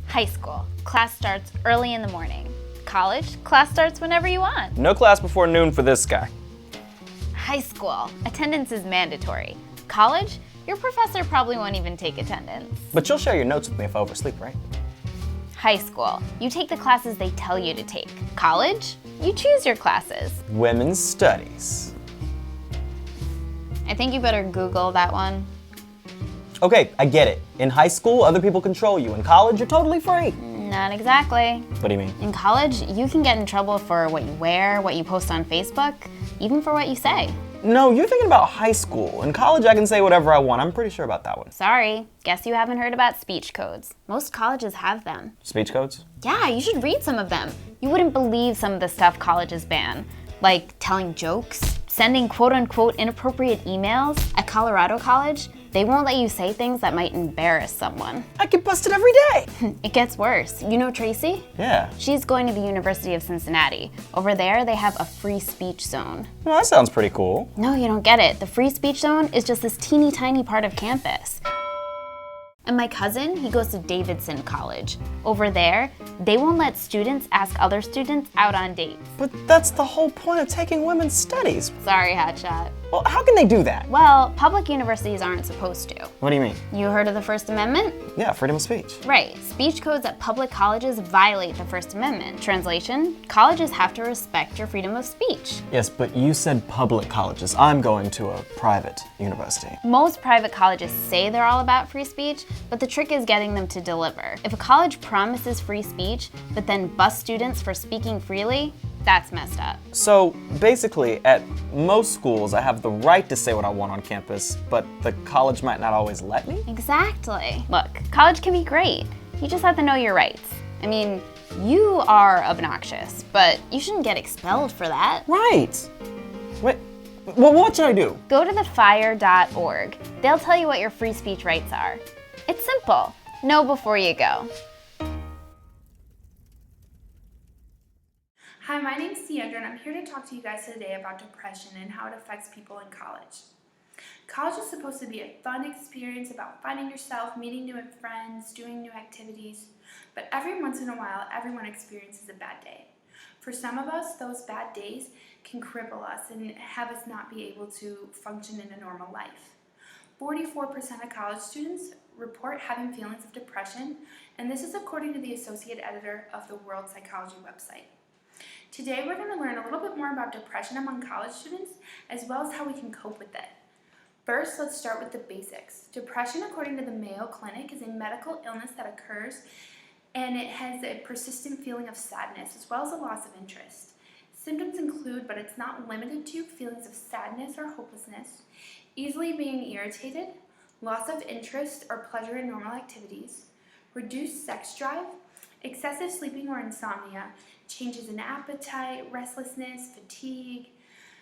High school, class starts early in the morning. College, class starts whenever you want. No class before noon for this guy. High school, attendance is mandatory. College, your professor probably won't even take attendance. But you'll share your notes with me if I oversleep, right? High school, you take the classes they tell you to take. College, you choose your classes. Women's studies. I think you better Google that one. Okay, I get it. In high school, other people control you. In college, you're totally free. Not exactly. What do you mean? In college, you can get in trouble for what you wear, what you post on Facebook, even for what you say. No, you're thinking about high school. In college, I can say whatever I want. I'm pretty sure about that one. Sorry, guess you haven't heard about speech codes. Most colleges have them. Speech codes? Yeah, you should read some of them. You wouldn't believe some of the stuff colleges ban, like telling jokes, sending quote-unquote inappropriate emails. At Colorado College, they won't let you say things that might embarrass someone. I get busted every day. It gets worse. You know Tracy? Yeah. She's going to the University of Cincinnati. Over there, they have a free speech zone. Well, that sounds pretty cool. No, you don't get it. The free speech zone is just this teeny tiny part of campus. And my cousin, he goes to Davidson College. Over there, they won't let students ask other students out on dates. But that's the whole point of taking women's studies. Sorry, hotshot. Well, how can they do that? Well, public universities aren't supposed to. What do you mean? You heard of the First Amendment? Yeah, freedom of speech. Right. Speech codes at public colleges violate the First Amendment. Translation, colleges have to respect your freedom of speech. Yes, but you said public colleges. I'm going to a private university. Most private colleges say they're all about free speech, but the trick is getting them to deliver. If a college promises free speech, but then busts students for speaking freely, that's messed up. So basically, at most schools, I have the right to say what I want on campus, but the college might not always let me? Exactly. Look, college can be great. You just have to know your rights. I mean, you are obnoxious, but you shouldn't get expelled for that. Right. Wait, well, what should I do? Go to thefire.org. They'll tell you what your free speech rights are. It's simple. Know before you go. Hi, my name is Deandra, and I'm here to talk to you guys today about depression and how it affects people in college. College is supposed to be a fun experience about finding yourself, meeting new friends, doing new activities, but every once in a while, everyone experiences a bad day. For some of us, those bad days can cripple us and have us not be able to function in a normal life. 44% of college students report having feelings of depression, and this is according to the associate editor of the World Psychology website. Today we're going to learn a little bit more about depression among college students, as well as how we can cope with it. First, let's start with the basics. Depression, according to the Mayo Clinic, is a medical illness that occurs, and it has a persistent feeling of sadness, as well as a loss of interest. Symptoms include, but it's not limited to, feelings of sadness or hopelessness, easily being irritated, loss of interest or pleasure in normal activities, reduced sex drive, excessive sleeping or insomnia, changes in appetite, restlessness, fatigue,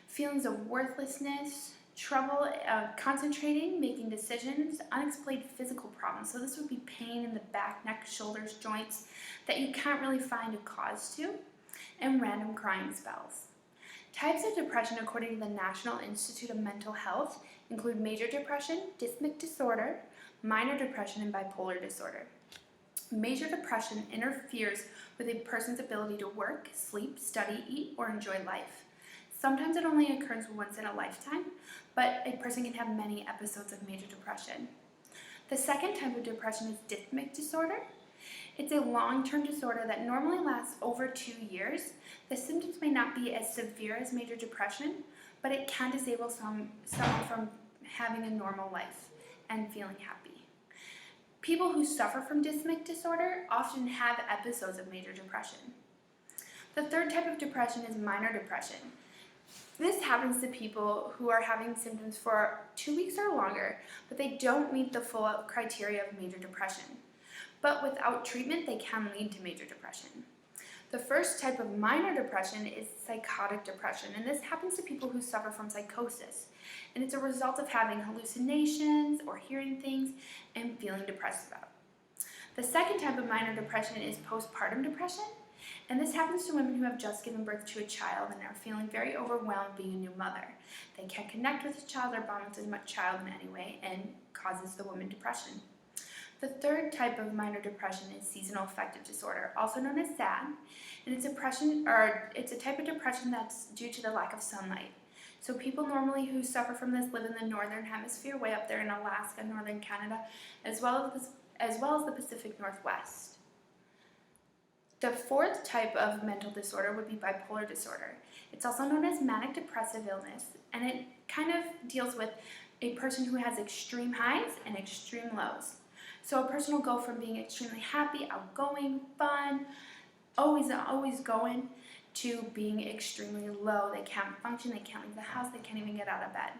feelings of worthlessness, trouble concentrating, making decisions, unexplained physical problems. So this would be pain in the back, neck, shoulders, joints that you can't really find a cause to, and random crying spells. Types of depression, according to the National Institute of Mental Health, include major depression, dysmic disorder, minor depression, and bipolar disorder. Major depression interferes with a person's ability to work, sleep, study, eat, or enjoy life. Sometimes it only occurs once in a lifetime, but a person can have many episodes of major depression. The second type of depression is dysmic disorder. It's a long-term disorder that normally lasts over 2 years. The symptoms may not be as severe as major depression, but it can disable someone from having a normal life and feeling happy. People who suffer from dysmic disorder often have episodes of major depression. The third type of depression is minor depression. This happens to people who are having symptoms for 2 weeks or longer, but they don't meet the full criteria of major depression. But without treatment, they can lead to major depression. The first type of minor depression is psychotic depression, and this happens to people who suffer from psychosis. And it's a result of having hallucinations or hearing things and feeling depressed about. The second type of minor depression is postpartum depression, and this happens to women who have just given birth to a child and are feeling very overwhelmed being a new mother. They can't connect with the child or bond with the child in any way and causes the woman depression. The third type of minor depression is seasonal affective disorder, also known as SAD, and it's a type of depression that's due to the lack of sunlight. So people normally who suffer from this live in the northern hemisphere, way up there in Alaska, northern Canada, as well as the Pacific Northwest. The fourth type of mental disorder would be bipolar disorder. It's also known as manic depressive illness, and it kind of deals with a person who has extreme highs and extreme lows. So a person will go from being extremely happy, outgoing, fun, always going, to being extremely low. They can't function, they can't leave the house, they can't even get out of bed.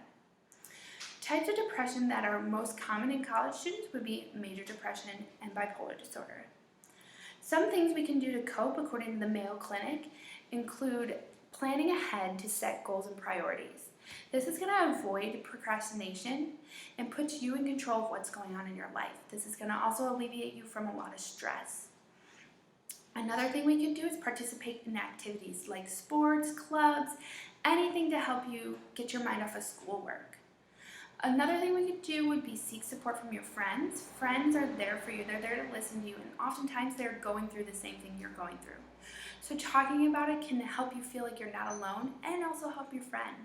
Types of depression that are most common in college students would be major depression and bipolar disorder. Some things we can do to cope, according to the Mayo Clinic, include planning ahead to set goals and priorities. This is going to avoid procrastination and puts you in control of what's going on in your life. This is going to also alleviate you from a lot of stress. Another thing we can do is participate in activities like sports, clubs, anything to help you get your mind off of schoolwork. Another thing we could do would be seek support from your friends. Friends are there for you. They're there to listen to you, and oftentimes they're going through the same thing you're going through. So talking about it can help you feel like you're not alone and also help your friend.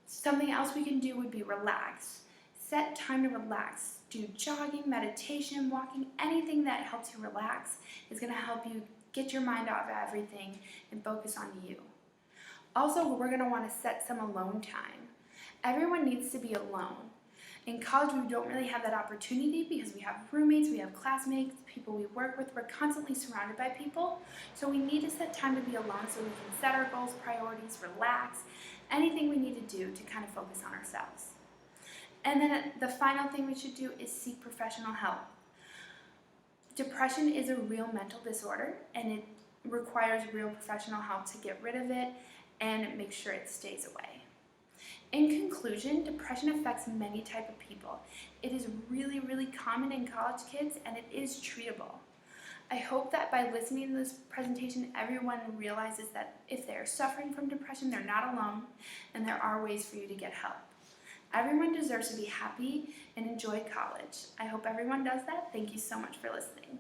Something else we can do would be relax. Set time to relax. Do jogging, meditation, walking, anything that helps you relax is going to help you get your mind off of everything and focus on you. Also, we're going to want to set some alone time. Everyone needs to be alone. In college, we don't really have that opportunity because we have roommates, we have classmates, people we work with. We're constantly surrounded by people. So we need to set time to be alone so we can set our goals, priorities, relax, anything we need to do to kind of focus on ourselves. And then the final thing we should do is seek professional help. Depression is a real mental disorder, and it requires real professional help to get rid of it and make sure it stays away. In conclusion, depression affects many types of people. It is really, really common in college kids, and it is treatable. I hope that by listening to this presentation, everyone realizes that if they're suffering from depression, they're not alone, and there are ways for you to get help. Everyone deserves to be happy and enjoy college. I hope everyone does that. Thank you so much for listening.